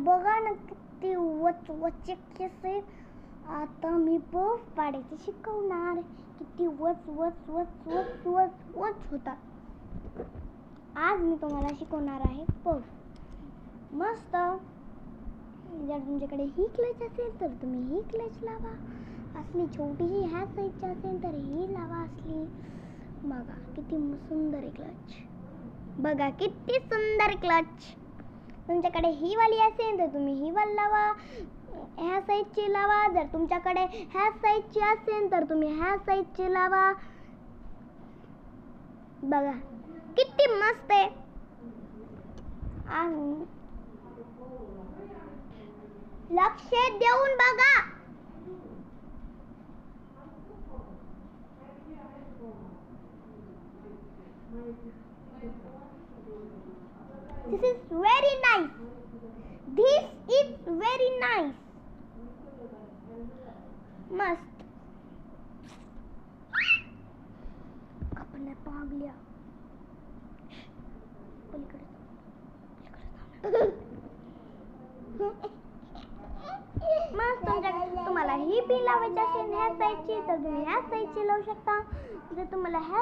बघा ना किती वच केस आहे. आता मी पफ पाडायचे शिकवणार. किती वच वच वच वच वच वच होतात. आज मी तुम्हाला शिकवणार आहे पफ. मस्त. जर तुमच्याकडे ही क्लच असेल तर तुम्ही ही क्लच लावा. असली छोटीशी ह्या साईजची असेल तर ही लावा. असली बघा किती सुंदर आहे क्लच. बघा किती सुंदर क्लच. तुमच्याकडे ही वाली असेल तर तुम्ही ही वाली लावा. ह्या साईजची लावा. जर तुमच्याकडे ह्या साईजची असेल तर तुम्ही ह्या साईजची लावा. बघा किती मस्त आहे. लक्ष देऊन बघा. This is very nice. This is very nice. मस्त. कपड्या पागल्या. मस्त. तुम्हाला ही पिन लावायची असेल ह्या साईजची तर तुम्ही ह्या साईजची लावू शकता. जर तुम्हाला ह्या